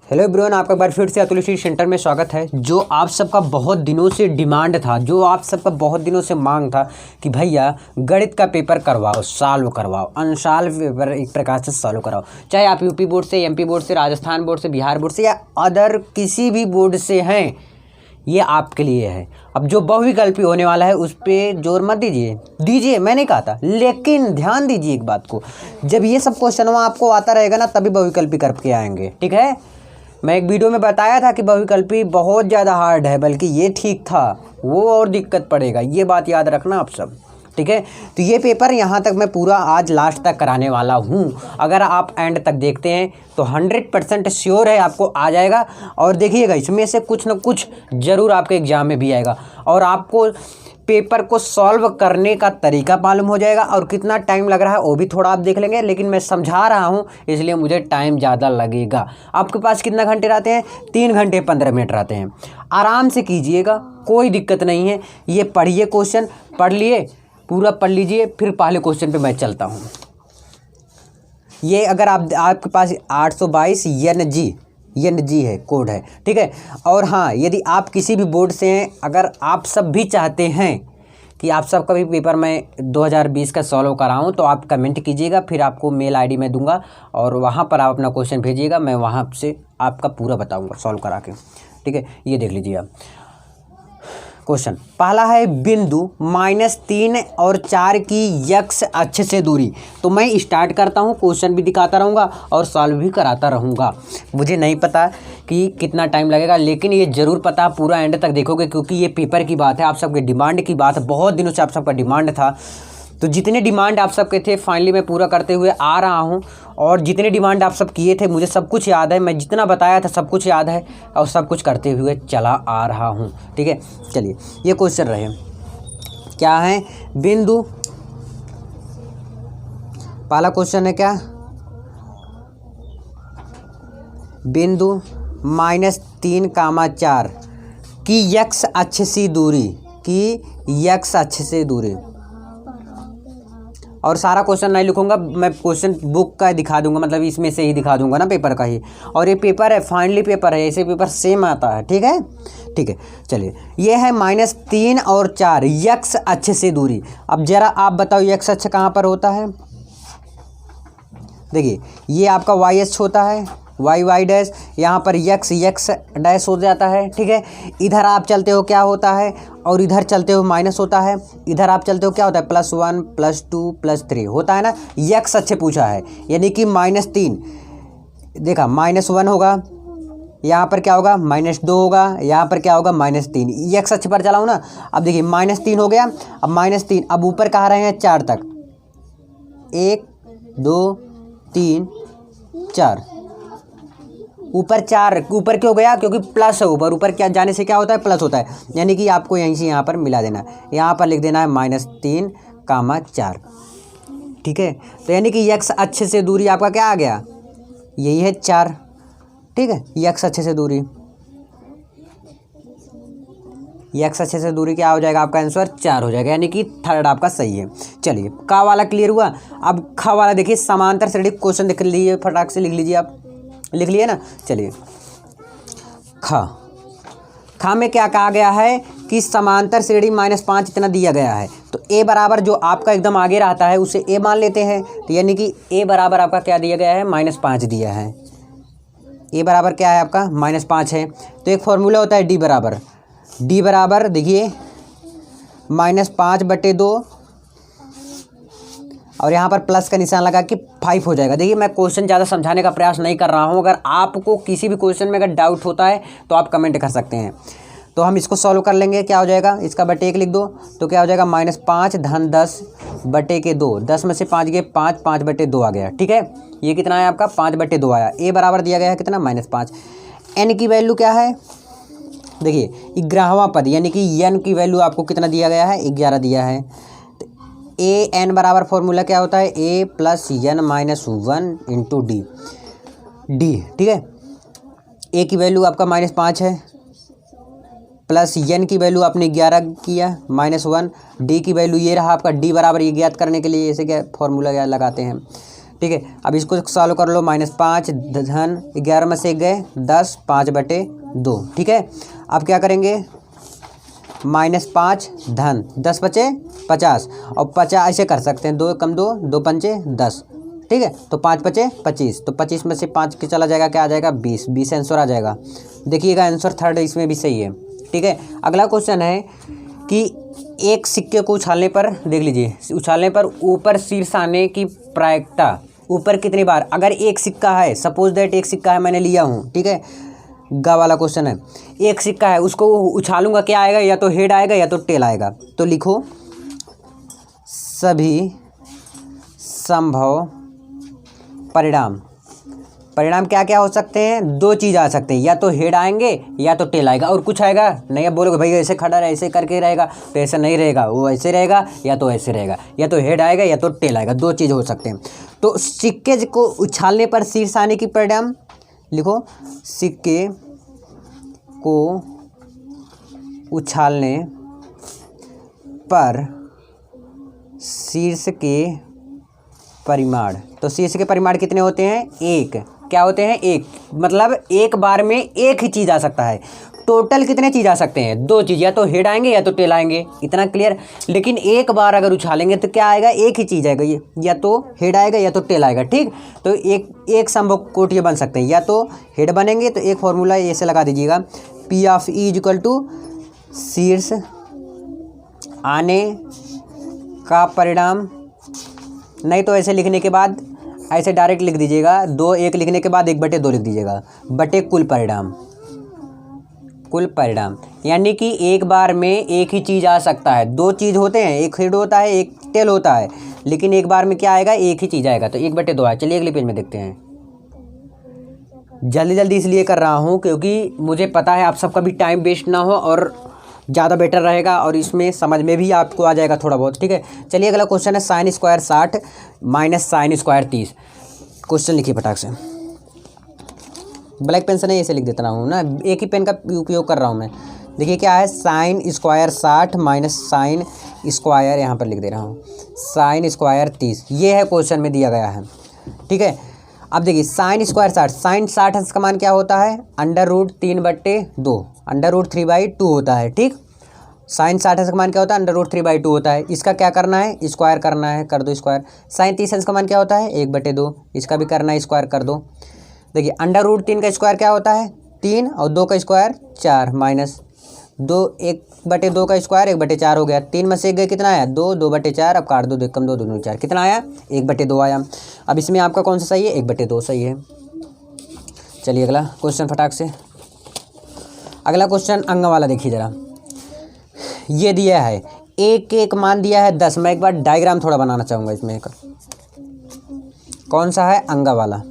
Hello everyone, आपका एक बार फिर से अतुल स्टडी सेंटर में स्वागत है। जो आप सबका बहुत दिनों से डिमांड था, जो आप सबका बहुत दिनों से मांग था कि भैया गणित का पेपर करवाओ, सॉल्व करवाओ, अनसॉल्व पेपर एक प्रकार से सॉल्व कराओ। चाहे आप यूपी बोर्ड से, एमपी बोर्ड से, राजस्थान बोर्ड से, बिहार बोर्ड से या अदर किसी भी बोर्ड से हैं, ये आपके लिए है। अब जो बहुविकल्पी होने वाला है उस पर जोर मत दीजिए, मैं नहीं कहा था, लेकिन ध्यान दीजिए एक बात को। जब ये सब क्वेश्चन आपको आता रहेगा ना, तभी बहुविकल्पी करके आएंगे, ठीक है। मैं एक वीडियो में बताया था कि बहुविकल्पी बहुत ज़्यादा हार्ड है, बल्कि ये ठीक था, वो और दिक्कत पड़ेगा, ये बात याद रखना आप सब, ठीक है। तो ये पेपर यहाँ तक मैं पूरा आज लास्ट तक कराने वाला हूँ। अगर आप एंड तक देखते हैं तो 100% श्योर है आपको आ जाएगा। और देखिएगा, इसमें से कुछ ना कुछ ज़रूर आपके एग्ज़ाम में भी आएगा और आपको पेपर को सॉल्व करने का तरीका मालूम हो जाएगा। और कितना टाइम लग रहा है वो भी थोड़ा आप देख लेंगे, लेकिन मैं समझा रहा हूँ इसलिए मुझे टाइम ज़्यादा लगेगा। आपके पास कितना घंटे रहते हैं? 3 घंटे 15 मिनट रहते हैं। आराम से कीजिएगा, कोई दिक्कत नहीं है। ये पढ़िए, क्वेश्चन पढ़ लिए, पूरा पढ़ लीजिए, फिर पहले क्वेश्चन पे मैं चलता हूँ। ये अगर आपके पास 822 NG है, कोड है, ठीक है। और हाँ, यदि आप किसी भी बोर्ड से हैं, अगर आप सब भी चाहते हैं कि आप सबका भी पेपर मैं 2020 का सॉल्व कराऊं, तो आप कमेंट कीजिएगा, फिर आपको मेल आईडी मैं दूंगा और वहां पर आप अपना क्वेश्चन भेजिएगा, मैं वहां से आपका पूरा बताऊंगा सॉल्व करा के, ठीक है। ये देख लीजिए आप क्वेश्चन। पहला है बिंदु -3 और 4 की यक्ष अक्ष से दूरी। तो मैं स्टार्ट करता हूँ, क्वेश्चन भी दिखाता रहूँगा और सॉल्व भी कराता रहूँगा। मुझे नहीं पता कि कितना टाइम लगेगा, लेकिन ये ज़रूर पता, पूरा एंड तक देखोगे, क्योंकि ये पेपर की बात है, आप सबके डिमांड की बात है। बहुत दिनों से आप सबका डिमांड था, तो जितने डिमांड आप सबके थे फाइनली मैं पूरा करते हुए आ रहा हूँ। और जितने डिमांड आप सब किए थे मुझे सब कुछ याद है, मैं जितना बताया था सब कुछ याद है और सब कुछ करते हुए चला आ रहा हूँ, ठीक है। चलिए, ये क्वेश्चन रहे, क्या है? बिंदु, पहला क्वेश्चन है क्या? बिंदु -3, 4 की यक्ष अक्ष से दूरी, और सारा क्वेश्चन नहीं लिखूंगा मैं, क्वेश्चन बुक का दिखा दूंगा, मतलब इसमें से ही दिखा दूंगा ना, पेपर का ही। और ये पेपर है, फाइनली पेपर है, ऐसे पेपर सेम आता है, ठीक है, ठीक है। चलिए, ये है -3 और 4 यक्ष अक्ष से दूरी। अब जरा आप बताओ यक्ष अक्ष कहाँ पर होता है? देखिए, ये आपका वाई अक्ष होता है, वाई डैश, यहाँ पर यक्स डैश हो जाता है, ठीक है। इधर आप चलते हो क्या होता है, और इधर चलते हो माइनस होता है। इधर आप चलते हो क्या होता है? +1 +2 +3 होता है ना। यक्स अच्छे पूछा है, यानी कि -3, देखा -1 होगा, यहाँ पर क्या होगा? -2 होगा, यहाँ पर क्या होगा? -3। यक्स अच्छे पर चलाऊँ ना। अब देखिए, -3 हो गया, अब -3, अब ऊपर कहाँ रहे हैं? 4 तक, 1 2 3 4, ऊपर 4, ऊपर क्यों गया? क्योंकि प्लस है ऊपर, ऊपर क्या जाने से क्या होता है? प्लस होता है, यानी कि आपको यहीं से यहाँ पर मिला देना, यहाँ पर लिख देना है -3, 4, ठीक है। तो यानी कि यक्ष अक्ष से दूरी आपका क्या आ गया? यही है 4, ठीक है। यक्ष अक्ष से दूरी, यक्ष अक्ष से दूरी क्या हो जाएगा? आपका आंसर 4 हो जाएगा, यानी कि थर्ड आपका सही है। चलिए, का वाला क्लियर हुआ। अब ख वाला देखिए, समांतर श्रेणी क्वेश्चन देख लीजिए, फटाक से लिख लीजिए, आप लिख लिए ना। चलिए, खा में क्या कहा गया है कि समांतर श्रेणी -5 इतना दिया गया है, तो ए बराबर जो आपका एकदम आगे रहता है उसे ए मान लेते हैं। तो यानी कि ए बराबर आपका क्या दिया गया है? -5 दिया है। ए बराबर क्या है आपका? -5 है। तो एक फॉर्मूला होता है डी बराबर देखिए -5/2, और यहाँ पर प्लस का निशान लगा कि 5 हो जाएगा। देखिए, मैं क्वेश्चन ज़्यादा समझाने का प्रयास नहीं कर रहा हूँ। अगर आपको किसी भी क्वेश्चन में अगर डाउट होता है तो आप कमेंट कर सकते हैं। तो हम इसको सॉल्व कर लेंगे। क्या हो जाएगा? इसका बटे 1 लिख दो, तो क्या हो जाएगा? -5 धन 10/2, 10 में से 5 गए 5, 5/2 आ गया, ठीक है। ये कितना है आपका? 5/2 आया। ए बराबर दिया गया है कितना? -5। एन की वैल्यू क्या है? देखिए, 11वां पद, यानी कि एन की वैल्यू आपको कितना दिया गया है? 11 दिया है। ए एन बराबर फॉर्मूला क्या होता है? a + n - 1 × डी, ठीक है। ए की वैल्यू आपका -5 है, प्लस एन की वैल्यू आपने 11 किया, -1, डी की वैल्यू ये रहा आपका। डी बराबर ये ज्ञात करने के लिए ऐसे क्या फॉर्मूला क्या लगाते हैं? ठीक है। अब इसको सॉल्व कर लो, -5 धन 11 में से गए 10, 5/2, ठीक है। अब क्या करेंगे, -5 धन 10 बचे 50, और 50 ऐसे कर सकते हैं, 2 कम 2, 2 पंचे 10, ठीक है। तो 5 बचे 25, तो 25 में से 5 के चला जाएगा, क्या आ जाएगा 20, 20 आंसर आ जाएगा। देखिएगा आंसर थर्ड इसमें भी सही है, ठीक है। अगला क्वेश्चन है कि एक सिक्के को उछालने पर, देख लीजिए, उछालने पर ऊपर शीर्ष आने की प्रायिकता ऊपर कितनी बार, अगर एक सिक्का है, सपोज दैट एक सिक्का है मैंने लिया हूँ, ठीक है, गा वाला क्वेश्चन है, एक सिक्का है, उसको उछालूंगा, क्या आएगा, या तो हेड आएगा या तो टेल आएगा। तो लिखो सभी संभव परिणाम, परिणाम क्या क्या हो सकते हैं, 2 चीज़ आ सकते हैं, या तो हेड आएंगे या तो टेल आएगा, और कुछ आएगा नहीं। अब बोलोगे भाई ऐसे खड़ा रहे, ऐसे करके रहेगा, तो ऐसा नहीं रहेगा, वो ऐसे रहेगा या तो ऐसे रहेगा, या तो हेड आएगा या तो टेल आएगा, 2 चीज़ हो सकते हैं। तो सिक्के को उछालने पर शीर्ष आने की परिणाम लिखो, सिक्के को उछालने पर शीर्ष के परिमाण, तो शीर्ष के परिमाण कितने होते हैं, 1, क्या होते हैं 1, मतलब एक बार में एक ही चीज़ आ सकता है। टोटल कितने चीज़ आ सकते हैं, 2 चीज़, या तो हेड आएंगे या तो टेल आएंगे, इतना क्लियर। लेकिन एक बार अगर उछालेंगे तो क्या आएगा, एक ही चीज़ आएगा, ये या तो हेड आएगा या तो टेल आएगा, ठीक। तो एक संभव कोट ये बन सकते हैं, या तो हेड बनेंगे, तो एक फॉर्मूला ऐसे लगा दीजिएगा, P(E) = शीर्ष आने का परिणाम, नहीं तो ऐसे लिखने के बाद ऐसे डायरेक्ट लिख दीजिएगा, 2 1 लिखने के बाद 1/2 लिख दीजिएगा, बटे कुल परिणाम, कुल परिणाम। यानी कि एक बार में एक ही चीज़ आ सकता है, 2 चीज़ होते हैं, एक हेड होता है एक टेल होता है, लेकिन एक बार में क्या आएगा, एक ही चीज़ आएगा, तो 1/2 आया। चलिए अगले पेज में देखते हैं। जल्दी जल्दी इसलिए कर रहा हूँ क्योंकि मुझे पता है आप सबका भी टाइम वेस्ट ना हो और ज़्यादा बेटर रहेगा, और इसमें समझ में भी आपको आ जाएगा थोड़ा बहुत, ठीक है। चलिए अगला क्वेश्चन है, sin² 60 - sin² 30। क्वेश्चन लिखिए फटाक से, ब्लैक पेन से नहीं, ऐसे लिख देता हूँ ना, एक ही पेन का उपयोग कर रहा हूँ मैं। देखिए क्या है, sin² 60 - sin², यहाँ पर लिख दे रहा हूँ, sin² 30, ये है क्वेश्चन में दिया गया है, ठीक है। अब देखिए sin² 60, sin 60 का मान क्या होता है, √3/2, √3/2 होता है, ठीक। sin 60 का मान क्या होता है, √3/2 होता है। इसका क्या करना है, स्क्वायर करना है, कर दो स्क्वायर। sin 30 का मान क्या होता है, 1/2, इसका भी करना है, स्क्वायर कर दो। देखिए √3 का स्क्वायर क्या होता है, 3, और 2 का स्क्वायर 4, -2, 1/2 का स्क्वायर 1/4 हो गया, 3 में से गए कितना आया, 2, 2/4, अब काट दो, 2 कम 2, 2 4, कितना आया, 1/2 आया। अब इसमें आपका कौन सा सही है, 1/2 सही है। चलिए अगला क्वेश्चन फटाक से, अगला क्वेश्चन अंग वाला देखिए ज़रा, ये दिया है एक मान दिया है 10। मैं एक बार डायग्राम थोड़ा बनाना चाहूँगा इसमें एक, कौन सा है, अंग वाला।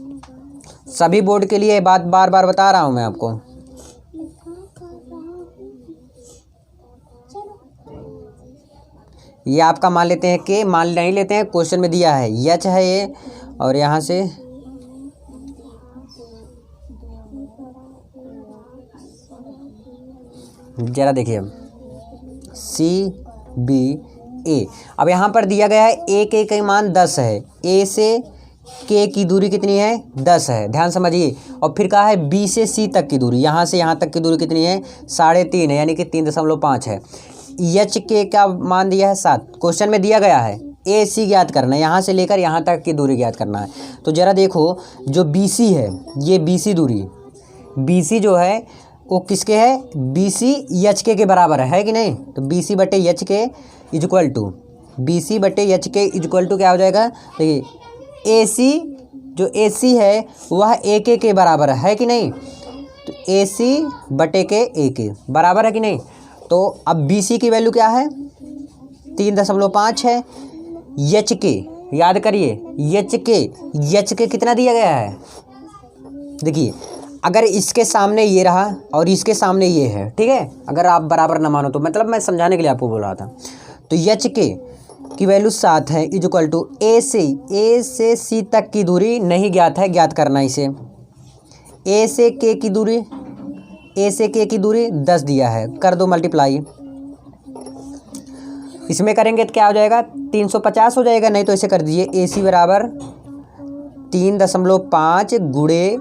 सभी बोर्ड के लिए बात बार बार बता रहा हूँ मैं आपको। ये आपका मान लेते हैं कि, मान नहीं लेते हैं, क्वेश्चन में दिया है यच है ये, और यहाँ से जरा देखिए CBA। अब यहाँ पर दिया गया है A का मान 10 है, A से K की दूरी कितनी है, 10 है, ध्यान समझिए। और फिर कहा है B से C तक की दूरी, यहाँ से यहाँ तक की दूरी कितनी है, 3.5 है, यानी कि 3.5 है। HK का मान दिया है 7, क्वेश्चन में दिया गया है AC ज्ञात करना है, यहाँ से लेकर यहाँ तक की दूरी ज्ञात करना है। तो ज़रा देखो जो BC है, ये BC दूरी, BC जो है वो किसके है, BC HK के बराबर है कि नहीं। तो BC/HK = BC/HK = क्या हो जाएगा, देखिए AC, जो AC है वह AK के बराबर है कि नहीं। तो AC/K AK बराबर है कि नहीं। तो अब BC की वैल्यू क्या है, 3.5 है। HK याद करिए, HK कितना दिया गया है, देखिए अगर इसके सामने ये रहा और इसके सामने ये है, ठीक है, अगर आप बराबर ना मानो तो, मतलब मैं समझाने के लिए आपको बोल रहा था। तो HK की वैल्यू 7 है, = A से C तक की दूरी नहीं ज्ञात है, ज्ञात करना इसे। A से K की दूरी 10 दिया है, कर दो मल्टीप्लाई। इसमें करेंगे तो क्या हो जाएगा, 350 हो जाएगा, नहीं तो ऐसे कर दीजिए AC = 3.5 गुणे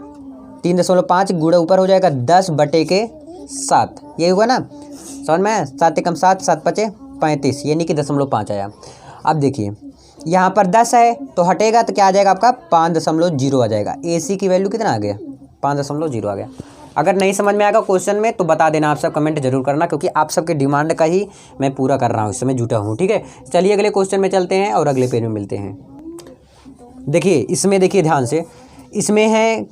3.5 गुणे ऊपर हो जाएगा 10/7, यही होगा ना, समझ में? 7 एकम 7, 7 पचे 35, यानी कि 0.5 आया। अब देखिए यहाँ पर 10 है तो हटेगा तो क्या आ जाएगा आपका 5.0 आ जाएगा। AC की वैल्यू कितना आ गया? 5.0 आ गया। अगर नहीं समझ में आएगा क्वेश्चन में तो बता देना, आप सब कमेंट जरूर करना, क्योंकि आप सबके डिमांड का ही मैं पूरा कर रहा हूँ, इस समय जुटा हूँ। ठीक है, चलिए अगले क्वेश्चन में चलते हैं और अगले पेज में मिलते हैं। देखिए इसमें देखिए ध्यान से, इसमें है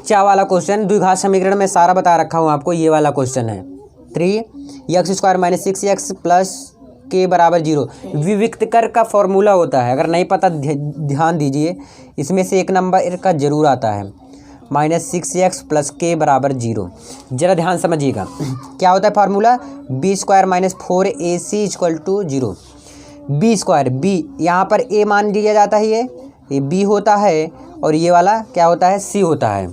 चा वाला क्वेश्चन, द्विघात समीकरण में सारा बता रखा हूँ आपको। ये वाला क्वेश्चन है 3x² - 6x + k = 0 विविक्तकर का फॉर्मूला होता है। अगर नहीं पता ध्यान दीजिए, इसमें से एक नंबर का जरूर आता है, -6x + k = 0। जरा ध्यान समझिएगा क्या होता है formula, b² - 4ac = 0। b², b यहाँ पर a मान लिया जाता है, ये b होता है और ये वाला क्या होता है, c होता है।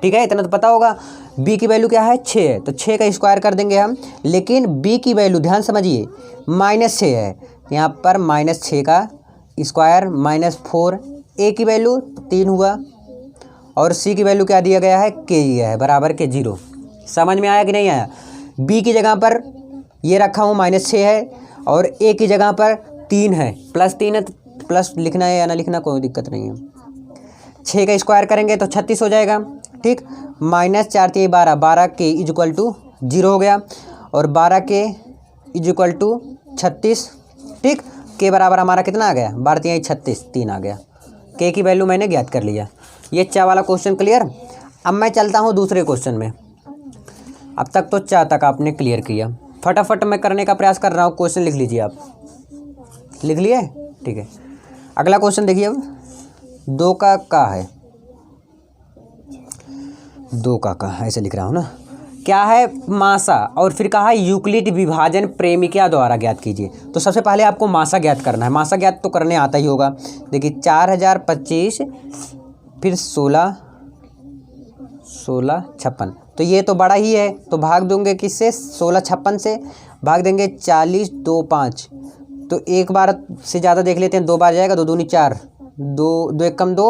ठीक है, इतना तो पता होगा। b की वैल्यू क्या है, 6 है, तो 6 का स्क्वायर कर देंगे हम। लेकिन b की वैल्यू ध्यान समझिए -6 है, यहाँ पर -6 का स्क्वायर -4, a की वैल्यू 3 हुआ और c की वैल्यू क्या दिया गया है, k दिया है, बराबर के 0। समझ में आया कि नहीं आया? b की जगह पर ये रखा हूँ -6 है और a की जगह पर 3 है, +3 है, तो प्लस लिखना है या ना लिखना कोई दिक्कत नहीं है। 6 का स्क्वायर करेंगे तो 36 हो जाएगा। ठीक, -4 × 12, 12 के = 0 हो गया और 12 के = 36। ठीक, के बराबर हमारा कितना आ गया, 12 × 36, 3 आ गया। के की वैल्यू मैंने ज्ञात कर लिया। ये चा वाला क्वेश्चन क्लियर। अब मैं चलता हूँ दूसरे क्वेश्चन में। अब तक तो चा तक आपने क्लियर किया, फटाफट मैं करने का प्रयास कर रहा हूँ। क्वेश्चन लिख लीजिए, आप लिख लिए? ठीक है, अगला क्वेश्चन देखिए। अब 2 का है, 2 का ऐसे लिख रहा हूँ ना। क्या है, मासा, और फिर कहा यूक्लिड विभाजन प्रेमिका द्वारा ज्ञात कीजिए। तो सबसे पहले आपको मासा ज्ञात करना है। मासा ज्ञात तो करने आता ही होगा। देखिए 4025 फिर 16 56, तो ये तो बड़ा ही है, तो भाग दूंगे किससे, 16 56 से भाग देंगे 40 2 5, तो एक बार से ज़्यादा देख लेते हैं, 2 बार जाएगा, 2 दूनी 4, 2 एकम 2,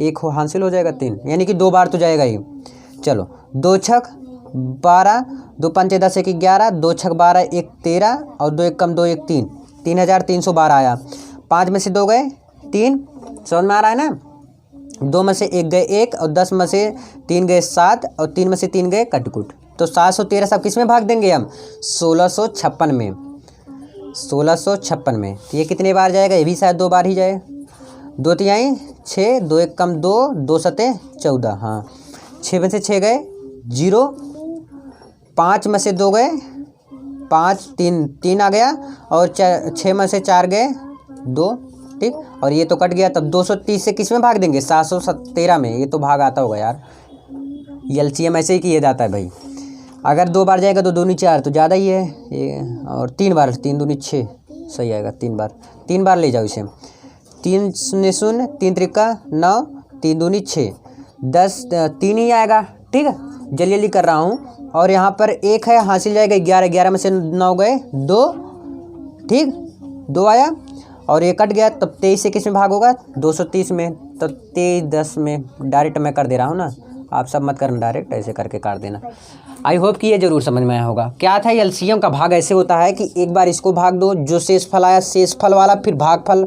1 हासिल हो जाएगा 3, यानी कि 2 बार तो जाएगा ही। चलो 2 छक 12, 2 पंचे 10, 1 11, 2 छक 12, 1 13 और 2 एकम 2, 1 3, 3312 आया। 5 में से 2 गए 3, समझ में आ रहा है ना। 2 में से 1 गए 1 और 10 में से 3 गए 7 और 3 में से 3 गए कटकुट, तो 713 सब किस में भाग देंगे हम, 1656 में। 1656 में ये कितने बार जाएगा, ये भी शायद 2 बार ही जाए। 2 तिहाई 6, 2 एकम 2, 2 सते 14, हाँ 6 में से 6 गए 0, 5 में से 2 गए 5, 3 आ गया और 6 में से 4 गए 2। ठीक, और ये तो कट गया, तब 230 से किस में भाग देंगे, 717 में। ये तो भाग आता होगा यार, एलसीएम ऐसे ही किया जाता है भाई। अगर 2 बार जाएगा तो 2 दूनी 4, तो ज़्यादा ही है ये, और 3 बार 3 दूनी 6 सही आएगा। 3 बार ले जाओ इसे, 3 0 0, 3 त्रिका 9, 3 दूनी 6, 10 3 ही आएगा। ठीक है, जल्दी जल्दी कर रहा हूँ। और यहाँ पर 1 है, हासिल जाएगा 11, 11 में से 9 गए 2, ठीक 2 आया और ये कट गया, तब 23 से किस में भाग होगा, 230 में। तो 23 10 में डायरेक्ट मैं कर दे रहा हूँ ना, आप सब मत करना, डायरेक्ट ऐसे करके काट देना। आई होप कि ये जरूर समझ में आया होगा। क्या था, एलसीएम का भाग ऐसे होता है कि एक बार इसको भाग दो, जो शेष फल आया शेष फल वाला, फिर भागफल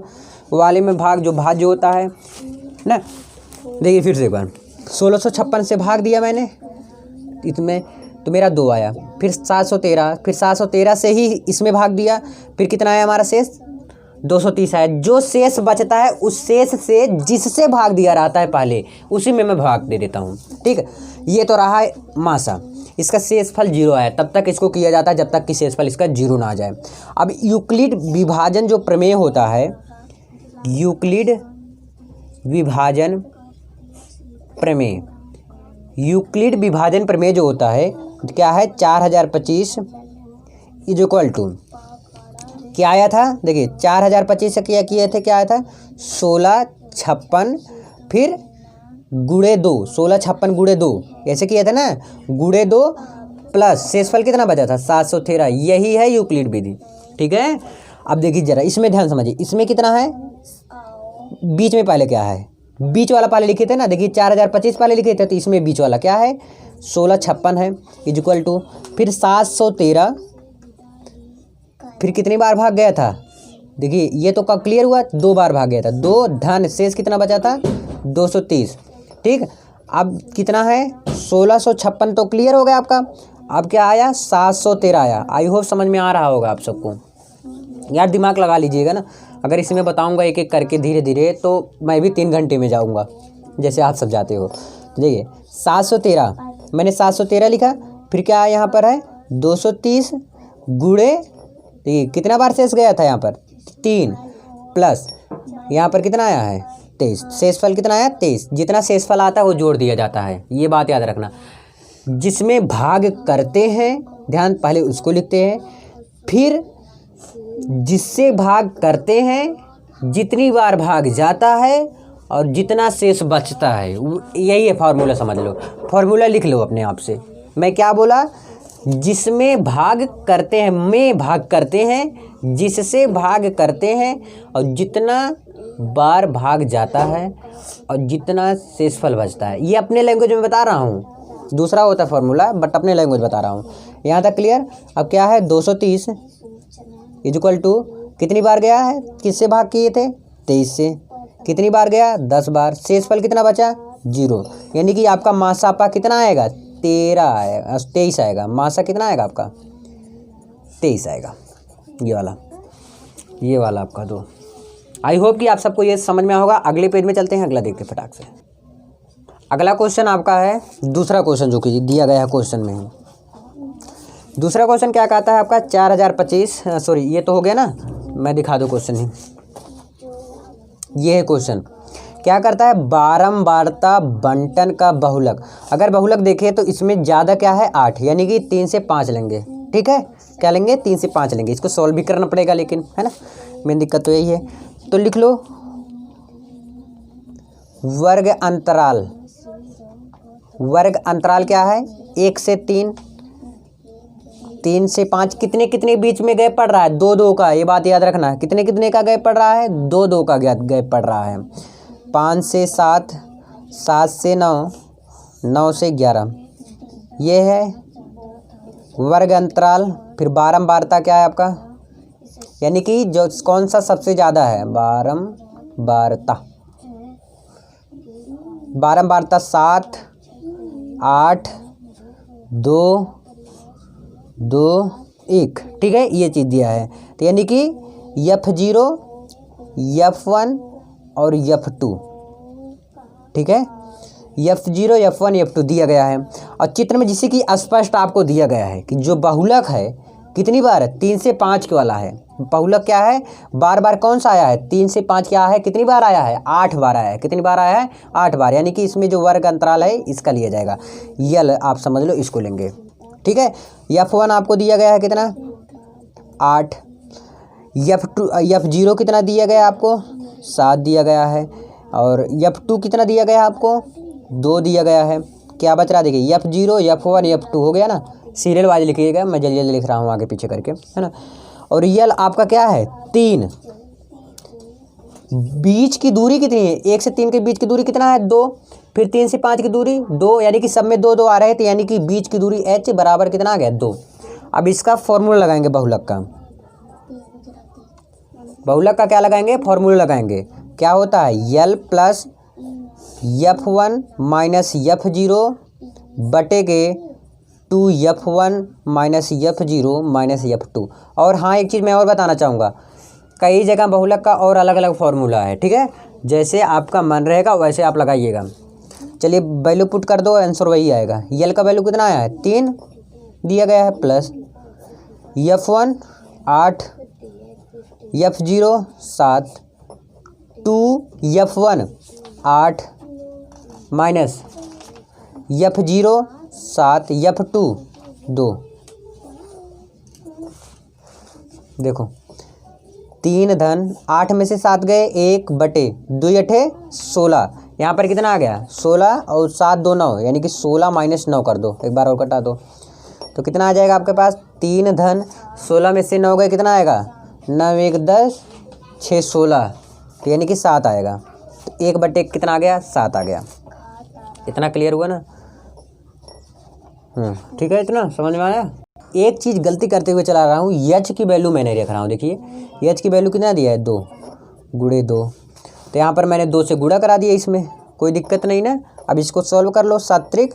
वाले में भाग जो भाज्य होता है ना। देखिए फिर से एक बार 1656 से भाग दिया मैंने इसमें, तो मेरा 2 आया, फिर 713, फिर 713 से ही इसमें भाग दिया, फिर कितना आया हमारा शेष, 230 आया। जो शेष बचता है उस शेष से जिससे भाग दिया रहता है पहले, उसी में मैं भाग दे देता हूँ। ठीक है, ये तो रहा है मासा, इसका शेषफल 0 आया, तब तक इसको किया जाता है जब तक कि शेषफल इसका 0 ना आ जाए। अब यूक्लिड विभाजन जो प्रमेय होता है, यूक्लिड विभाजन प्रमेय, यूक्लिड विभाजन प्रमेय जो होता है क्या है, 4025 = क्या आया था, देखिए 4025 से क्या किए थे, क्या आया था 1656 फिर गुणे 2, 1656 गुणे 2 ऐसे किया था ना, गुणे 2 प्लस शेषफल कितना बचा था 713। यही है यूक्लिड विधि। ठीक है, अब देखिए जरा इसमें ध्यान समझिए, इसमें कितना है बीच में पहले क्या है, बीच वाला पहले लिखे थे ना, देखिए 4025 पहले लिखे थे, तो इसमें बीच वाला क्या है 1656 है इक्वल टू, फिर 713, फिर कितनी बार भाग गया था, देखिए ये तो कब क्लियर हुआ, 2 बार भाग गया था, 2 धन शेष कितना बचा था 230। ठीक, अब कितना है 1656 तो क्लियर हो गया आपका। अब क्या आया 713 आया। आई होप समझ में आ रहा होगा आप सबको। यार दिमाग लगा लीजिएगा ना, अगर इसमें बताऊंगा एक एक करके धीरे धीरे तो मैं भी 3 घंटे में जाऊंगा जैसे आप सब जाते हो। तो देखिए 713, मैंने 713 लिखा, फिर क्या यहाँ पर है 230 गुणे, देखिए कितना बार शेष गया था यहाँ पर 3, प्लस यहाँ पर कितना आया है 23, शेषफल कितना आया 23, जितना शेषफल आता है वो जोड़ दिया जाता है, ये बात याद रखना। जिसमें भाग करते हैं, ध्यान पहले उसको लिखते हैं, फिर जिससे भाग करते हैं, जितनी बार भाग जाता है और जितना शेष बचता है, यही है फार्मूला, समझ लो, फार्मूला लिख लो अपने आप से। मैं क्या बोला, जिसमें भाग करते हैं, में भाग करते हैं, जिससे भाग करते हैं और जितना बार भाग जाता है और जितना शेषफल बचता है। ये अपने लैंग्वेज में बता रहा हूँ, दूसरा होता है फार्मूला, बट अपने लैंग्वेज बता रहा हूँ। यहाँ तक क्लियर। अब क्या है 230 इक्वल टू कितनी बार गया है, किससे भाग किए थे 23 से, कितनी बार गया 10 बार, शेषफल कितना बचा 0, यानी कि आपका मासापा कितना आएगा 13 आएगा, 23 आएगा। मासा कितना आएगा आपका 23 आएगा, ये वाला आपका 2। आई होप कि आप सबको ये समझ में होगा। अगले पेज में चलते हैं, अगला देखते हैं फटाक से। अगला क्वेश्चन आपका है दूसरा क्वेश्चन जो कि दिया गया है क्वेश्चन में ही। दूसरा क्वेश्चन क्या कहता है आपका 4025, सॉरी ये तो हो गया ना, मैं दिखा दूँ क्वेश्चन ही। ये है क्वेश्चन, क्या करता है बारंबारता बंटन का बहुलक। अगर बहुलक देखें तो इसमें ज़्यादा क्या है 8, यानी कि 3 से 5 लेंगे। ठीक है, क्या लेंगे 3 से 5 लेंगे। इसको सॉल्व भी करना पड़ेगा लेकिन, है ना, मेन दिक्कत तो यही है। तो लिख लो वर्ग अंतराल। वर्ग अंतराल क्या है 1 से 3, 3 से 5 कितने कितने बीच में गैप पड़ रहा है 2-2 का, ये बात याद रखना है। कितने कितने का गैप पड़ रहा है 2-2 का गैप पड़ रहा है। 5 से 7, 7 से 9, 9 से 11, ये है वर्ग अंतराल। फिर बारंबारता क्या है आपका, यानी कि जो कौन सा सबसे ज़्यादा है बारंबारता। बारंबारता 7, 8, 2, 2, 1। ठीक है, ये चीज़ दिया है। तो यानी कि F0, F1 और F2। ठीक है, F0, F1, F2 दिया गया है। और चित्र में जिससे कि स्पष्ट आपको दिया गया है कि जो बहुलक है कितनी बार है 3 से 5 के वाला है। बहुलक क्या है बार बार कौन सा आया है 3 से 5 क्या है, कितनी बार आया है 8 बार आया है। कितनी बार आया है 8 बार, यानी कि इसमें जो वर्ग अंतराल है इसका लिया जाएगा। यल आप समझ लो, इसको लेंगे। ठीक है, F1 आपको दिया गया है कितना 8, F0 कितना दिया गया आपको 7 दिया गया है, और F2 कितना दिया गया आपको 2 दिया गया है। क्या बच रहा देखिए F0, F1, F2 हो गया ना, सीरियल वाइज लिखिएगा, मैं जल्दी जल्दी लिख रहा हूँ आगे पीछे करके, है ना। और यल आपका क्या है 3। बीच की दूरी कितनी है 1 से 3 के बीच की दूरी कितना है 2, फिर 3 से 5 की दूरी 2, यानी कि सब में 2-2 आ रहे हैं, तो यानी कि बीच की दूरी h बराबर कितना आ गया 2। अब इसका फॉर्मूला लगाएंगे बहुलक का। बहुलक का क्या लगाएंगे फॉर्मूला लगाएंगे। क्या होता है यल प्लस F1 माइनस F0 बटे के 2F1 minus F0 minus F2। और हाँ एक चीज़ मैं और बताना चाहूँगा, कई जगह बहुलक का और अलग अलग फार्मूला है। ठीक है, जैसे आपका मन रहेगा वैसे आप लगाइएगा। चलिए वैल्यू पुट कर दो, आंसर वही आएगा। यल का वैल्यू कितना आया है 3 दिया गया है, plus F1 8, F0 7, 2F1 8 minus F0 7, F2 2। देखो 3 धन 8 में से 7 गए 1 बटे 2 8 16, यहाँ पर कितना आ गया 16 और 7 2 9, यानी कि 16 माइनस 9 कर दो, एक बार और कटा दो तो कितना आ जाएगा आपके पास 3 धन 16 में से 9 गए कितना आएगा 9 1 10 6 16, तो यानी कि 7 आएगा। 1/1 कितना आ गया, 7 आ गया। इतना क्लियर हुआ ना? ठीक है, इतना समझ में आया? एक चीज़ गलती करते हुए चला रहा हूँ, एच की वैल्यू मैं नहीं रख रहा हूँ। देखिए एच की वैल्यू कितना दिया है, 2 गुणे 2, तो यहाँ पर मैंने 2 से गुणा करा दिया, इसमें कोई दिक्कत नहीं ना। अब इसको सॉल्व कर लो। 7 त्रिक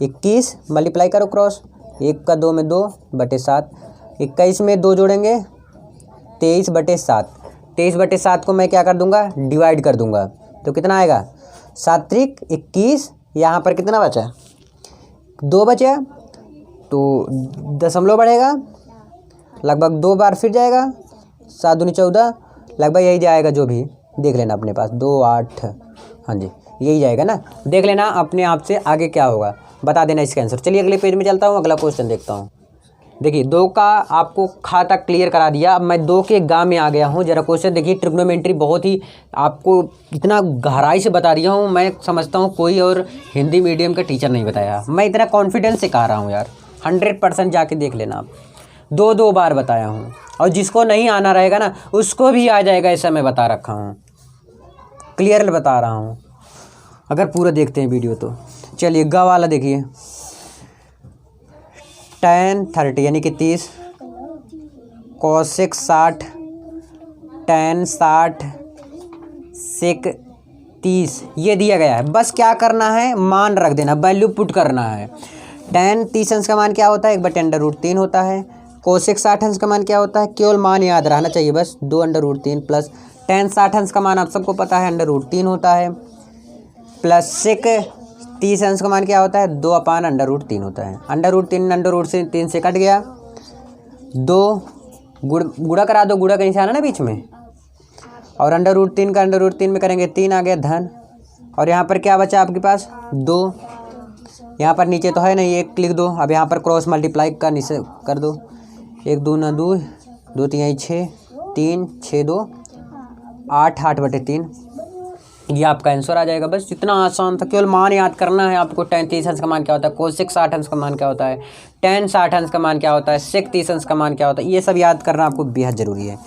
21, मल्टीप्लाई करो क्रॉस, 1 का 2 में 2/7, 21 में 2 जोड़ेंगे 23/7, 23/7 को मैं क्या कर दूंगा, डिवाइड कर दूंगा, तो कितना आएगा, 7 त्रिक 21, यहाँ पर कितना बचा, 2 बचा, तो दशमलव बढ़ेगा, लगभग 2 बार फिर जाएगा, 7 दूनी 14, लगभग यही जाएगा, जो भी देख लेना अपने पास, 2 8, हाँ जी यही जाएगा ना। देख लेना अपने आप से आगे क्या होगा, बता देना इसका आंसर। चलिए अगले पेज में चलता हूँ, अगला क्वेश्चन देखता हूँ। देखिए 2 का आपको खाता क्लियर करा दिया। अब मैं 2 के गा में आ गया हूँ। जरा क्वेश्चन देखिए, ट्रिग्नोमेट्री बहुत ही आपको इतना गहराई से बता दिया हूँ, मैं समझता हूँ कोई और हिंदी मीडियम का टीचर नहीं बताया। मैं इतना कॉन्फिडेंस से कह रहा हूँ यार, 100% जाके देख लेना आप। 2 बार बताया हूँ, और जिसको नहीं आना रहेगा ना उसको भी आ जाएगा, ऐसा मैं बता रखा हूँ, क्लियर बता रहा हूँ, अगर पूरा देखते हैं वीडियो तो। चलिए ग वाला देखिए, tan 30 यानी कि 30, cosec 60, tan 60, sec 30 ये दिया गया है। बस क्या करना है, मान रख देना, वैल्यू पुट करना है। tan 30 अंश का मान क्या होता है, 1/√3 होता है। cosec 60 अंश का मान क्या होता है, केवल मान याद रहना चाहिए बस, 2/√3 प्लस tan 60 अंश का मान आप सबको पता है, √3 होता है, प्लस sec 30 अंश का मान क्या होता है, 2/√3 होता है। √3 से कट गया, 2 गुणा करा दो, गुणा का निशान है ना बीच में, और √3 का √3 में करेंगे 3 आ गया धन, और यहाँ पर क्या बचा आपके पास, 2, यहाँ पर नीचे तो है नहीं, 1 लिख दो। अब यहाँ पर क्रॉस मल्टीप्लाई का नीचे कर दो, 1 2 9 2, 2 3 6, 3 6 2 8, 8/3, ये आपका आंसर आ जाएगा। बस इतना आसान था, केवल मान याद करना है आपको। tan 30 अंश का मान क्या होता है, cosec 60 अंश का मान क्या होता है, tan 60 अंश का मान क्या होता है, sec 30 अंश का मान क्या होता है, ये सब याद करना आपको बेहद ज़रूरी है।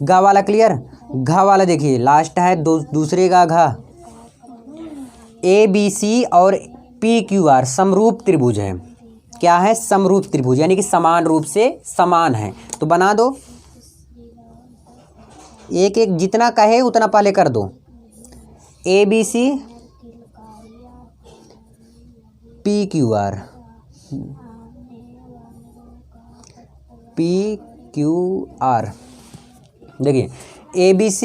घा वाला क्लियर? घा वाला देखिए लास्ट है, दूसरे का घा, ABC और PQR समरूप त्रिभुज है। क्या है, समरूप त्रिभुज, यानी कि समान रूप से समान है। तो बना दो, एक एक जितना कहे उतना पहले कर दो। ABC PQR, देखिए ABC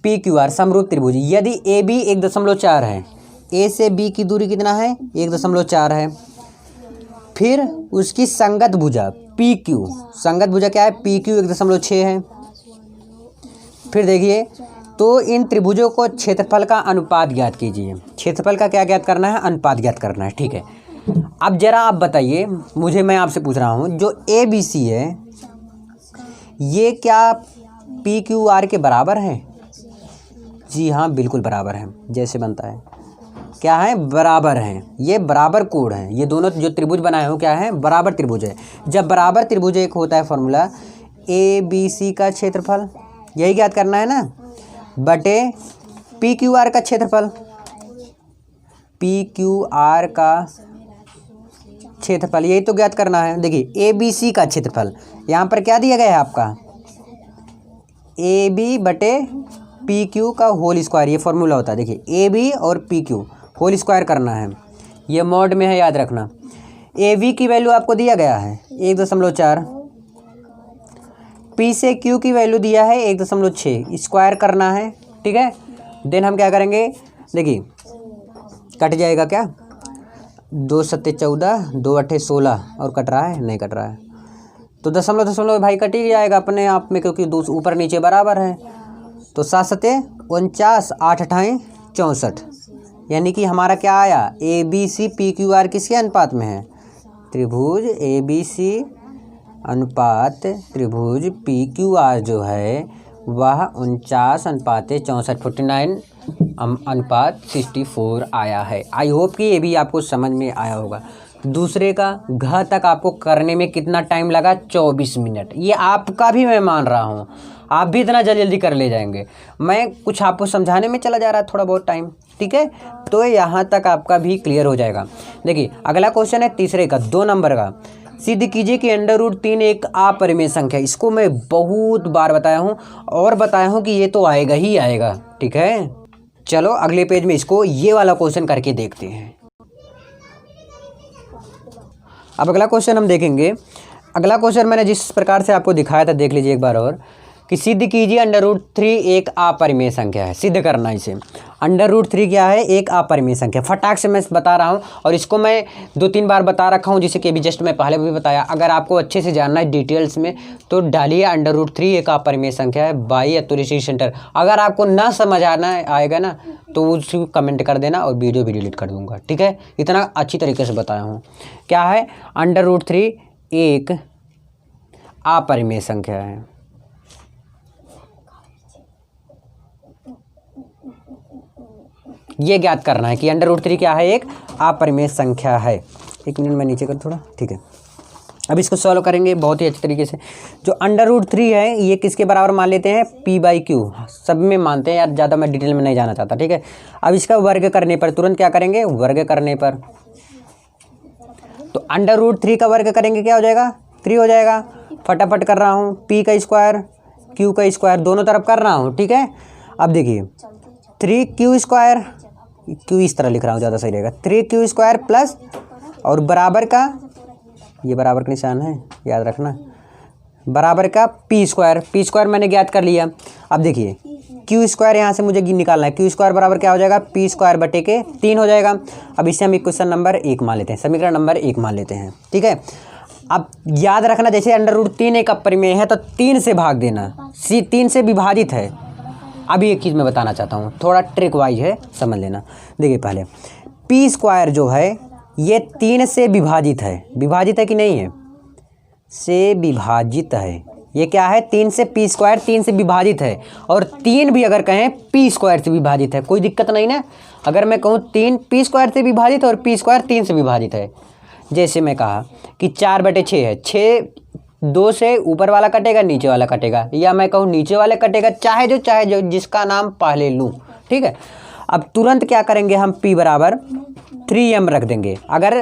PQR समरूप त्रिभुज। यदि AB 1.4 है, A से B की दूरी कितना है, 1.4 है, फिर उसकी संगत भुजा PQ, संगत भुजा क्या है, PQ 1.6 है। फिर देखिए, तो इन त्रिभुजों को क्षेत्रफल का अनुपात ज्ञात कीजिए। क्षेत्रफल का क्या ज्ञात करना है, अनुपात ज्ञात करना है, ठीक है। अब जरा आप बताइए मुझे, मैं आपसे पूछ रहा हूँ, जो ABC है ये क्या PQR के बराबर है? जी हाँ, बिल्कुल बराबर है, जैसे बनता है। क्या है, बराबर हैं, ये बराबर कोण है। ये दोनों जो त्रिभुज बनाए हो क्या है, बराबर त्रिभुज है। जब बराबर त्रिभुज एक होता है फॉर्मूला, ABC का क्षेत्रफल यही ज्ञात करना है ना, बटे PQR का क्षेत्रफल, PQR का क्षेत्रफल यही तो ज्ञात करना है। देखिए ABC का क्षेत्रफल यहाँ पर क्या दिया गया है आपका, AB बटे PQ का होल स्क्वायर, ये फॉर्मूला होता है। देखिए AB और PQ होल स्क्वायर करना है, ये मॉड में है, याद रखना। AB की वैल्यू आपको दिया गया है 1.4, P से Q की वैल्यू दिया है 1.6, स्क्वायर करना है, ठीक है। देन हम क्या करेंगे, देखिए कट जाएगा क्या, 2 7 14, 2 8 16, और कट रहा है, नहीं कट रहा है, तो दशमलव भाई कट ही जाएगा अपने आप में, क्योंकि ऊपर नीचे बराबर है। तो 7 7 49, 8 8 64, यानी कि हमारा क्या आया, ABC PQR किसके अनुपात में है, त्रिभुज ABC अनुपात त्रिभुज PQR जो है वह 49/64, 49 अनुपात 64 आया है। आई होप कि ये भी आपको समझ में आया होगा। दूसरे का घ तक आपको करने में कितना टाइम लगा? 24 मिनट। ये आपका भी मैं मान रहा हूँ, आप भी इतना जल्दी जल्दी कर ले जाएंगे। मैं कुछ आपको समझाने में चला जा रहा है थोड़ा बहुत टाइम, ठीक है। तो यहाँ तक आपका भी क्लियर हो जाएगा। देखिए अगला क्वेश्चन है तीसरे का, 2 नंबर का। सिद्ध कीजिए कि √3 एक अपरिमेय संख्या। इसको मैं बहुत बार बताया हूँ और बताया हूँ कि ये तो आएगा ही आएगा, ठीक है। चलो अगले पेज में इसको ये वाला क्वेश्चन करके देखते हैं। अब अगला क्वेश्चन हम देखेंगे। अगला क्वेश्चन मैंने जिस प्रकार से आपको दिखाया था देख लीजिए एक बार और, कि सिद्ध कीजिए √3 एक अपरिमेय संख्या है। सिद्ध करना इसे। √3 क्या है? एक अपरिमेय संख्या। फटाक से मैं बता रहा हूँ और इसको मैं 2-3 बार बता रखा हूँ, जिसे कि अभी जस्ट मैं पहले भी बताया। अगर आपको अच्छे से जानना है डिटेल्स में तो डालिए √3 एक अपरिमेय संख्या है बाई अतुल सेंटर। अगर आपको ना समझ आना आएगा ना तो उसको कमेंट कर देना और वीडियो भी डिलीट कर दूंगा, ठीक है। इतना अच्छी तरीके से बताया हूँ। क्या है? √3 एक अपरिमेय संख्या है। ये ज्ञात करना है कि √3 क्या है? एक अपरिमेय संख्या है। एक मिनट मैं नीचे कर थोड़ा, ठीक है। अब इसको सॉल्व करेंगे बहुत ही अच्छे तरीके से। जो √3 है ये किसके बराबर मान लेते हैं? p/q। सब में मानते हैं यार, ज़्यादा मैं डिटेल में नहीं जाना चाहता, ठीक है। अब इसका वर्ग करने पर तुरंत क्या करेंगे? वर्ग करने पर तो √3 का वर्ग करेंगे क्या हो जाएगा? 3 हो जाएगा। फटाफट कर रहा हूँ, p का स्क्वायर q का स्क्वायर दोनों तरफ कर रहा हूँ, ठीक है। अब देखिए 3q स्क्वायर, q इस तरह लिख रहा हूँ ज़्यादा सही रहेगा, 3q स्क्वायर प्लस और बराबर का, ये बराबर का निशान है याद रखना, बराबर का p स्क्वायर मैंने ज्ञात कर लिया। अब देखिए q स्क्वायर यहाँ से मुझे निकालना है। q स्क्वायर बराबर क्या हो जाएगा? p स्क्वायर बटे के 3 हो जाएगा। अब इसे हम इक्वेशन नंबर 1 मान लेते हैं, समीकरण नंबर 1 मान लेते हैं, ठीक है। अब याद रखना जैसे √3 एक अपरिमेय है तो 3 से भाग देना, 3 से विभाजित है। अभी एक चीज़ मैं बताना चाहता हूँ, थोड़ा ट्रिक वाइज है, समझ लेना। देखिए पहले p स्क्वायर जो है ये 3 से विभाजित है। विभाजित है कि नहीं है? से विभाजित है। ये क्या है? 3 से p स्क्वायर 3 से विभाजित है। और 3 भी अगर कहें p स्क्वायर से विभाजित है, कोई दिक्कत नहीं ना। अगर मैं कहूँ 3 p स्क्वायर से विभाजित और p स्क्वायर 3 से विभाजित है, जैसे मैं कहा कि 4/6 है, 6 2 से ऊपर वाला कटेगा नीचे वाला कटेगा, या मैं कहूँ नीचे वाले कटेगा, चाहे जो जिसका नाम पहले लूँ, ठीक है। अब तुरंत क्या करेंगे हम? p बराबर 3m रख देंगे। अगर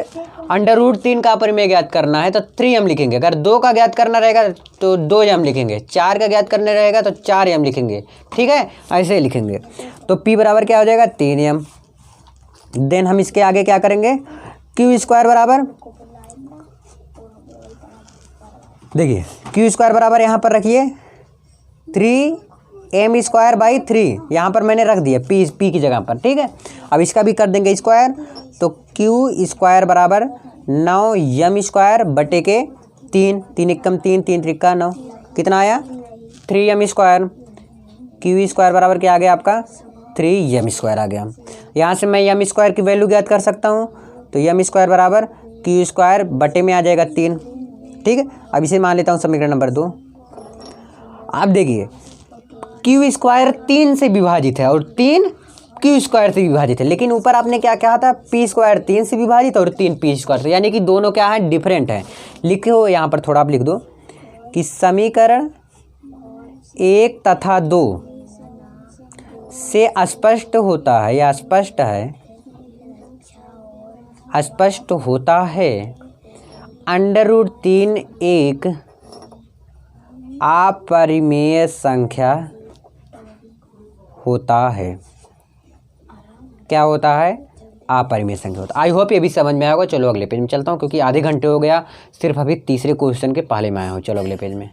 √3 का अपरिमेय ज्ञात करना है तो 3m लिखेंगे। अगर 2 का ज्ञात करना रहेगा तो 2m लिखेंगे, 4 का ज्ञात करना रहेगा तो 4m लिखेंगे, ठीक है। ऐसे ही लिखेंगे तो p बराबर क्या हो जाएगा? 3m। देन हम इसके आगे क्या करेंगे? q स्क्वायर बराबर, देखिए q स्क्वायर बराबर यहाँ पर रखिए 3m स्क्वायर बाई 3, यहाँ पर मैंने रख दिया p की जगह पर, ठीक है। अब इसका भी कर देंगे स्क्वायर, तो q स्क्वायर बराबर 9m स्क्वायर बटे के 3, 3 एकम 3, 3 त्रिका 9, कितना आया? 3m square. q स्क्वायर बराबर क्या आ गया आपका? 3m स्क्वायर आ गया। यहाँ से मैं m स्क्वायर की वैल्यू ज्ञात कर सकता हूँ, तो m स्क्वायर बराबर q स्क्वायर बटे में आ जाएगा 3, ठीक है। अब इसे मान लेता हूँ समीकरण नंबर 2। अब देखिए q स्क्वायर 3 से विभाजित है और 3 q स्क्वायर से विभाजित है, लेकिन ऊपर आपने क्या कहा था? p स्क्वायर 3 से विभाजित और 3 p स्क्वायर से, यानी कि दोनों क्या है? डिफरेंट है। लिखो यहाँ पर थोड़ा आप लिख दो कि समीकरण 1 तथा 2 से स्पष्ट होता है या स्पष्ट होता है √3 एक अपरिमेय संख्या होता है। क्या होता है? अपरिमेय संख्या होता है। आई होप ये भी समझ में आएगा। चलो अगले पेज में चलता हूँ क्योंकि आधे घंटे हो गया, सिर्फ अभी तीसरे क्वेश्चन के पहले में आया हूँ। चलो अगले पेज में,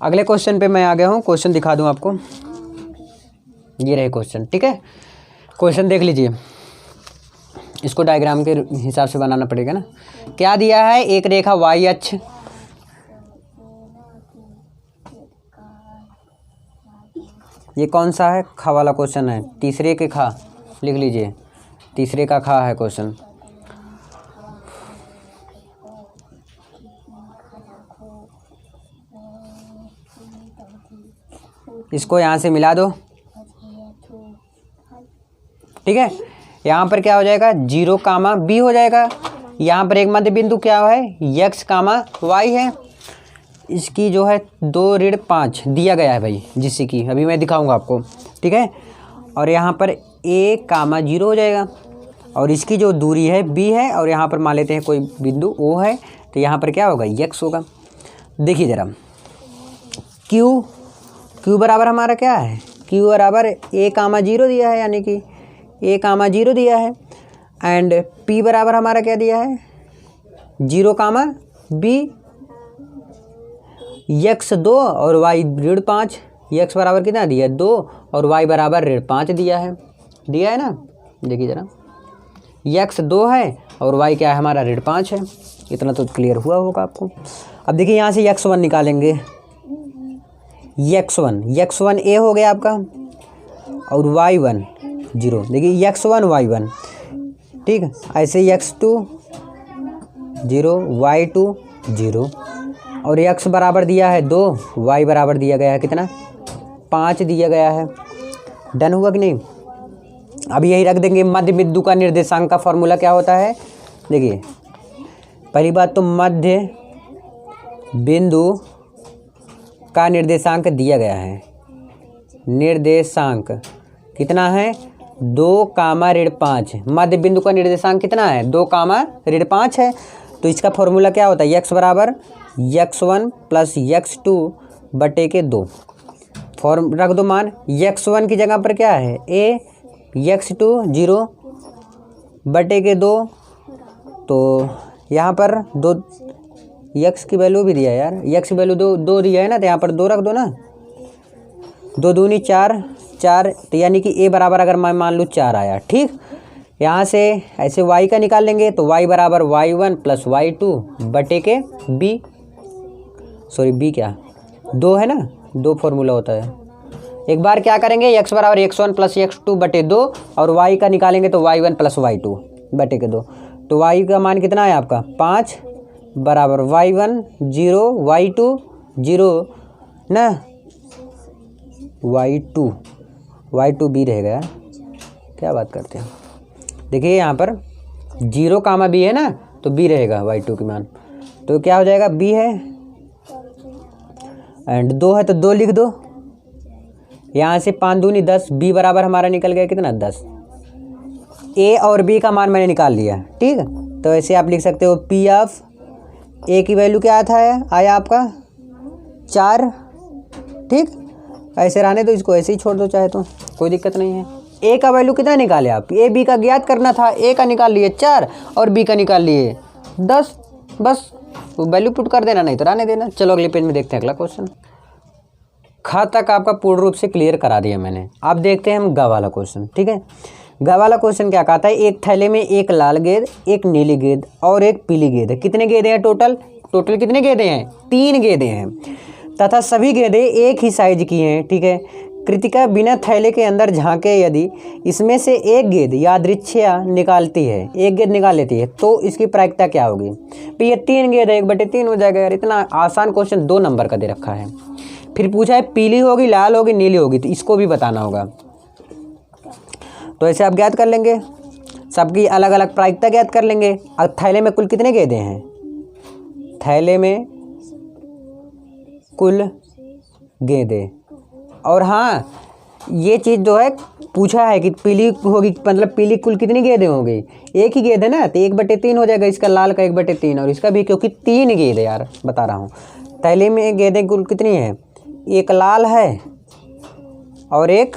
अगले क्वेश्चन पे मैं आ गया हूँ। क्वेश्चन दिखा दूँ आपको, ये रहे क्वेश्चन, ठीक है। क्वेश्चन देख लीजिए, इसको डायग्राम के हिसाब से बनाना पड़ेगा ना। क्या दिया है? एक रेखा y अक्ष, ये कौन सा है? खा वाला क्वेश्चन है, तीसरे के खा लिख लीजिए, तीसरे का खा है क्वेश्चन। इसको यहाँ से मिला दो, ठीक है। यहाँ पर क्या हो जाएगा 0 कामा बी हो जाएगा। यहाँ पर एक मध्य बिंदु क्या है x कामा y है। इसकी जो है 2-5 दिया गया है भाई, जिससे कि अभी मैं दिखाऊंगा आपको, ठीक है। और यहाँ पर a कामा 0 हो जाएगा और इसकी जो दूरी है b है और यहाँ पर मान लेते हैं कोई बिंदु o है, तो यहाँ पर क्या होगा x होगा। देखिए ज़रा q बराबर हमारा क्या है, q बराबर a कामा 0 दिया है, यानी कि a कामा 0 दिया है एंड p बराबर हमारा क्या दिया है 0 कामा b, x 2 और y 5, x बराबर कितना दिया है 2 और y बराबर 5 दिया है ना। देखिए ज़रा x 2 है और y क्या है हमारा 5 है। इतना तो क्लियर हुआ होगा आपको। अब देखिए यहाँ से x1 निकालेंगे, x1 a हो गया आपका और y1 0। देखिए x1 y1, ठीक है। ऐसे x2 0 y2 0 और x बराबर दिया है 2, y बराबर दिया गया है कितना 5 दिया गया है। डन हुआ कि नहीं। अब यही रख देंगे। मध्य बिंदु का निर्देशांक का फॉर्मूला क्या होता है, देखिए पहली बात तो मध्य बिंदु का निर्देशांक दिया गया है। निर्देशांक कितना है 2 कामा 5। मध्य बिंदु का निर्देशांक कितना है 2 कामा 5 है। तो इसका फॉर्मूला क्या होता है x बराबर x1 प्लस x2 बटे के 2। फॉर्म रख दो मान। x1 की जगह पर क्या है a, x2 0 बटे के 2। तो यहाँ पर 2 x की वैल्यू भी दिया है यार, x की वैल्यू 2 दिया है ना, तो यहाँ पर 2 रख दो ना। 2 दूनी 4, तो यानी कि a बराबर अगर मैं मान लूँ 4 आया, ठीक। यहाँ से ऐसे y का निकाल लेंगे तो y बराबर y1 प्लस y2 बटे के b, सॉरी b क्या 2 है ना, 2 फॉर्मूला होता है। एक बार क्या करेंगे x बराबर x1 प्लस x2 बटे 2 और y का निकालेंगे तो y1 प्लस y2 बटे के 2। तो y का मान कितना है आपका 5 बराबर y1 0 y2 0 ना, y2 b रहेगा यार, क्या बात करते हैं। देखिए यहाँ पर 0 कामा b है ना, तो b रहेगा y2 की मान। तो क्या हो जाएगा b है एंड 2 है तो 2 लिख दो। यहाँ से 5 दूनी 10, b बराबर हमारा निकल गया कितना 10। a और b का मान मैंने निकाल लिया, ठीक है। तो ऐसे आप लिख सकते हो p ऑफ a की वैल्यू क्या आया आपका 4, ठीक। ऐसे रहने दो, इसको ऐसे ही छोड़ दो चाहे तो, कोई दिक्कत नहीं है। a का वैल्यू कितना निकाले आप, a b का ज्ञात करना था, a का निकाल लिए 4 और b का निकाल लिए 10, बस वैल्यू पुट कर देना, नहीं तो रहने देना। चलो अगले पेज में देखते हैं अगला क्वेश्चन। ख तक आपका पूर्ण रूप से क्लियर करा दिया मैंने। आप देखते हैं हम ग वाला क्वेश्चन, ठीक है। ग वाला क्वेश्चन क्या कहता है, एक थैले में एक लाल गेंद, एक नीली गेंद और एक पीली गेंद है। कितने गेंदे हैं टोटल कितने गेंदे हैं 3 गेंदे हैं तथा सभी गेंदें एक ही साइज की हैं, ठीक है। कृतिका बिना थैले के अंदर झांके यदि इसमें से एक गेंद यादृच्छिया निकालती है, एक गेंद निकाल लेती है, तो इसकी प्रायिकता क्या होगी। तो ये 3 गेंद है, 1/3 हो जाएगा यार। इतना आसान क्वेश्चन 2 नंबर का दे रखा है। फिर पूछा है पीली होगी, लाल होगी, नीली होगी, तो इसको भी बताना होगा। तो ऐसे आप ज्ञात कर लेंगे, सबकी अलग अलग प्रायिकता ज्ञात कर लेंगे। अब थैले में कुल कितने गेंदे हैं, थैले में कुल गेंदे। और हाँ ये चीज़ जो है पूछा है कि पीली होगी, मतलब पीली कुल कितनी गेंदें होंगी, एक ही गेंद है ना, तो 1/3 हो जाएगा इसका, लाल का 1/3 और इसका भी, क्योंकि 3 गेंद है यार, बता रहा हूँ। थैले में गेंदें कुल कितनी हैं, एक लाल है और एक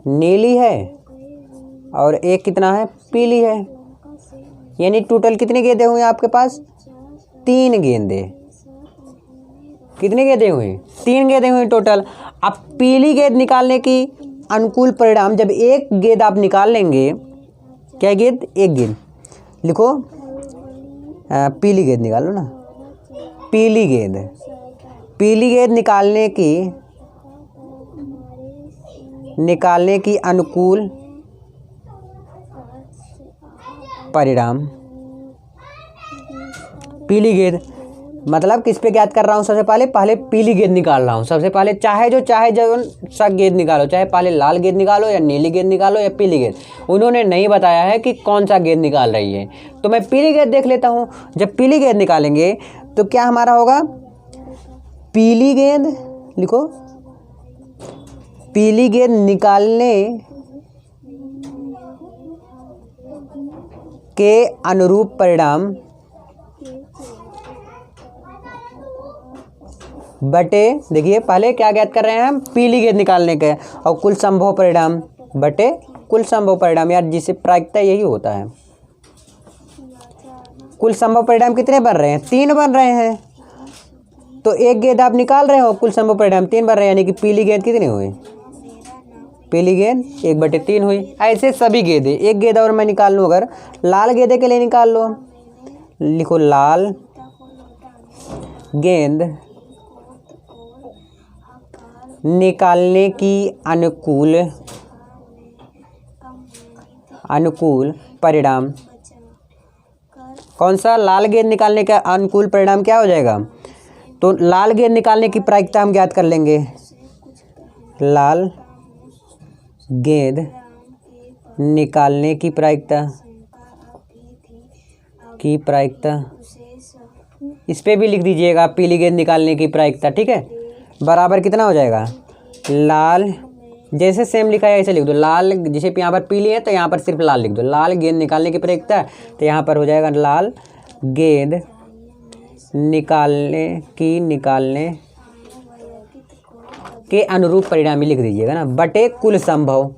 नीली है और एक कितना है पीली है, यानी टोटल कितने गेंदें हुए आपके पास 3 गेंदें। कितने गेंदें हुए 3 गेंदें हुई टोटल। अब पीली गेंद निकालने की अनुकूल परिणाम, जब एक गेंद आप निकाल लेंगे, क्या गेंद एक गेंद लिखो, पीली गेंद निकालो ना, पीली गेंद निकालने की अनुकूल परिणाम, पीली गेंद मतलब किस पे ज्ञात कर रहा हूँ, सबसे पहले पीली गेंद निकाल रहा हूँ। सबसे पहले चाहे जो सा गेंद निकालो, चाहे पहले लाल गेंद निकालो या नीली गेंद निकालो या पीली गेंद। उन्होंने नहीं बताया है कि कौन सा गेंद निकाल रही है, तो मैं पीली गेंद देख लेता हूँ। जब पीली गेंद निकालेंगे तो क्या हमारा होगा, पीली गेंद लिखो, पीली गेंद निकालने के अनुरूप परिणाम बटे, देखिए पहले क्या ज्ञात कर रहे हैं हम, पीली गेंद निकालने के, और कुल संभव परिणाम बटे कुल संभव परिणाम। यार जिसे प्रायिकता यही होता है। कुल संभव परिणाम कितने बन रहे हैं, 3 बन रहे हैं। तो एक गेंद आप निकाल रहे हो, कुल संभव परिणाम 3 बन रहे हैं, यानी कि पीली गेंद कितनी हुई, पीली गेंद 1/3 हुई। ऐसे सभी गेंदें, एक गेंद और मैं निकाल लूँ, अगर लाल गेंदे के लिए निकाल लो, लिखो लाल गेंद निकालने की अनुकूल परिणाम, कौन सा, लाल गेंद निकालने का अनुकूल परिणाम क्या हो जाएगा, तो लाल गेंद निकालने की प्रायिकता हम ज्ञात कर लेंगे। लाल गेंद निकालने की प्रायिकता इस पे भी लिख दीजिएगा, पीली गेंद निकालने की प्रायिकता, ठीक है, बराबर कितना हो जाएगा, लाल, जैसे सेम लिखा है ऐसे लिख दो, लाल, जैसे यहाँ पर पीली है तो यहाँ पर सिर्फ लाल लिख दो, लाल गेंद निकालने की प्रायिकता, तो यहाँ पर हो जाएगा लाल गेंद निकालने के अनुरूप परिणाम ही लिख दीजिएगा ना, बटे कुल संभव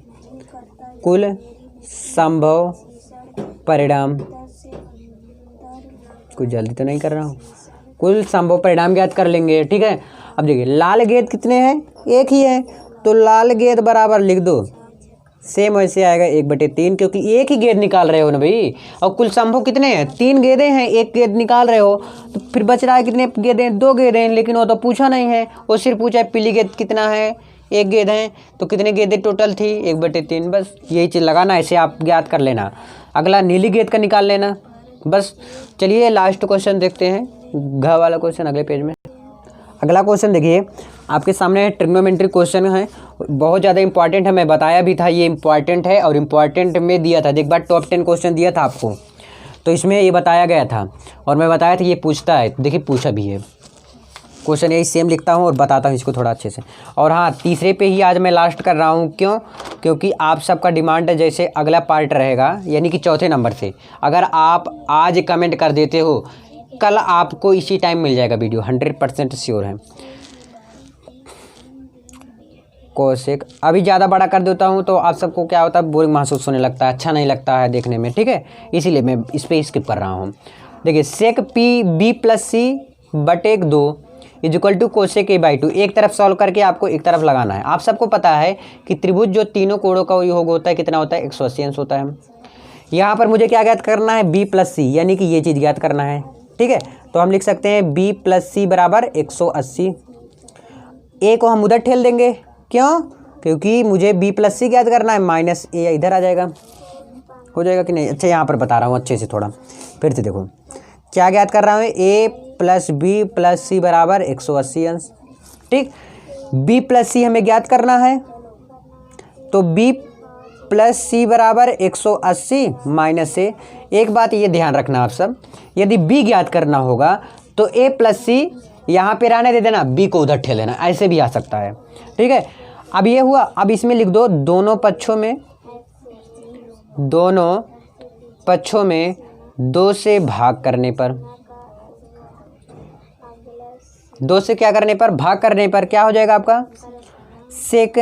परिणाम, कुछ जल्दी तो नहीं कर रहा हूँ, कुल संभव परिणाम ज्ञात कर लेंगे, ठीक है। अब देखिए लाल गेंद कितने हैं, एक ही है, तो लाल गेंद बराबर लिख दो, सेम वैसे आएगा 1/3, क्योंकि एक ही गेंद निकाल रहे हो ना भाई, और कुल संभव कितने हैं, 3 गेंदें हैं, एक गेंद निकाल रहे हो, तो फिर बच रहा है कितने गेंदें, 2 गेंदें, लेकिन वो तो पूछा नहीं है, वो सिर्फ पूछा है पीली गेंद कितना है, 1 गेंद है, तो कितने गेंदें टोटल थी, 1/3, बस यही चीज़ लगाना, ऐसे आप ज्ञात कर लेना। अगला नीली गेंद का निकाल लेना, बस। चलिए लास्ट क्वेश्चन देखते हैं, घ वाला क्वेश्चन अगले पेज में। अगला क्वेश्चन देखिए आपके सामने ट्रिग्नोमेट्री क्वेश्चन है, बहुत ज़्यादा इंपॉर्टेंट है, मैं बताया भी था ये इंपॉर्टेंट है, और इंपॉर्टेंट में दिया था, एक बार टॉप 10 क्वेश्चन दिया था आपको, तो इसमें ये बताया गया था, और मैं बताया था ये पूछता है, देखिए पूछा भी है क्वेश्चन, यही सेम लिखता हूँ और बताता हूँ इसको थोड़ा अच्छे से। और हाँ, तीसरे पे ही आज मैं लास्ट कर रहा हूँ, क्यों, क्योंकि आप सबका डिमांड है, जैसे अगला पार्ट रहेगा, यानी कि चौथे नंबर से, अगर आप आज कमेंट कर देते हो, कल आपको इसी टाइम मिल जाएगा वीडियो, 100% श्योर है। कोसेक अभी ज़्यादा बड़ा कर देता हूँ तो आप सबको क्या होता है, बोरिंग महसूस होने लगता है, अच्छा नहीं लगता है देखने में, ठीक है, इसीलिए मैं इस पर स्किप कर रहा हूँ। देखिए सेक पी बी प्लस सी बटे 2 इक्वल टू कोसेक a/2, एक तरफ सॉल्व करके आपको एक तरफ लगाना है। आप सबको पता है कि त्रिभुज जो तीनों कोणों का योग होता है कितना होता है, 180 अंश होता है। यहाँ पर मुझे क्या ज्ञात करना है, b प्लस सी, यानी कि ये चीज़ ज्ञात करना है, ठीक है, तो हम लिख सकते हैं b प्लस सी बराबर 180। a को हम उधर ठेल देंगे, क्यों, क्योंकि मुझे b प्लस सी ज्ञात करना है, माइनस a इधर आ जाएगा, हो जाएगा कि नहीं। अच्छा यहाँ पर बता रहा हूँ अच्छे से, थोड़ा फिर से देखो क्या ज्ञात कर रहा हूँ, a प्लस बी प्लस सी बराबर 180 अंश, ठीक। b प्लस सी हमें ज्ञात करना है, तो b प्लस सी बराबर 180 माइनस a। एक बात ये ध्यान रखना आप सब, यदि b ज्ञात करना होगा तो a प्लस सी यहाँ पे रहने दे देना, b को उधर ठेल लेना, ऐसे भी आ सकता है, ठीक है। अब ये हुआ, अब इसमें लिख दो दोनों पक्षों में 2 से भाग करने पर, 2 से क्या करने पर, भाग करने पर क्या हो जाएगा आपका, सेक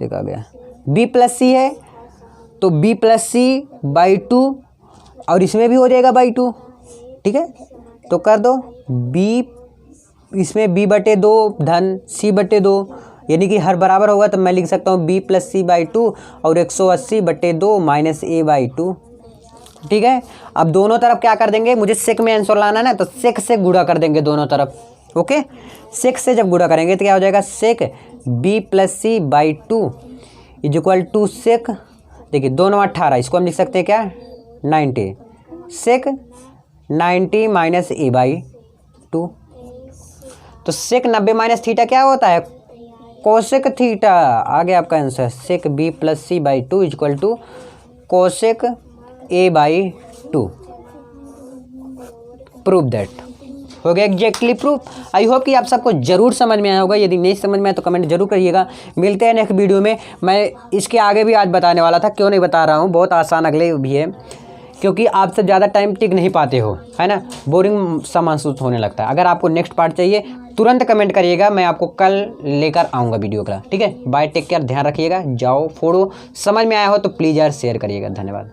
आ गया, b प्लस सी है तो b प्लस सी बाई 2, और इसमें भी हो जाएगा बाई 2, ठीक है, तो कर दो b, इसमें b/2 धन c/2, यानी कि हर बराबर होगा, तो मैं लिख सकता हूँ b प्लस सी बाई 2 और 180/2 माइनस a/2, ठीक है। अब दोनों तरफ क्या कर देंगे, मुझे सेक में आंसर लाना है ना, तो सेक से गुणा कर देंगे दोनों तरफ, ओके। सेक से जब गुणा करेंगे तो क्या हो जाएगा, sec b plus C by 2 equal to sec, देखिए 2 9 18, इसको हम लिख सकते हैं क्या, 90, सेक 90 माइनस ए बाई 2। तो सेक 90 माइनस थीटा क्या होता है? Cosec theta. आ गया आपका answer. Sec B plus C by 2 equal to cosec A by 2। Prove that. हो गया एग्जैक्टली प्रूफ। आई होप कि आप सबको जरूर समझ में आया होगा। यदि नहीं समझ में आया तो कमेंट जरूर करिएगा। मिलते हैं नेक्स्ट वीडियो में। मैं इसके आगे भी आज बताने वाला था, क्यों नहीं बता रहा हूँ, बहुत आसान अगले भी है, क्योंकि आप सब ज़्यादा टाइम टिक नहीं पाते हो, है ना, बोरिंग सा महसूस होने लगता है। अगर आपको नेक्स्ट पार्ट चाहिए तुरंत कमेंट करिएगा, मैं आपको कल लेकर आऊँगा वीडियो का। ठीक है, बाय, टेक केयर, ध्यान रखिएगा। जाओ फोड़ो। समझ में आया हो तो प्लीज़ यार शेयर करिएगा। धन्यवाद।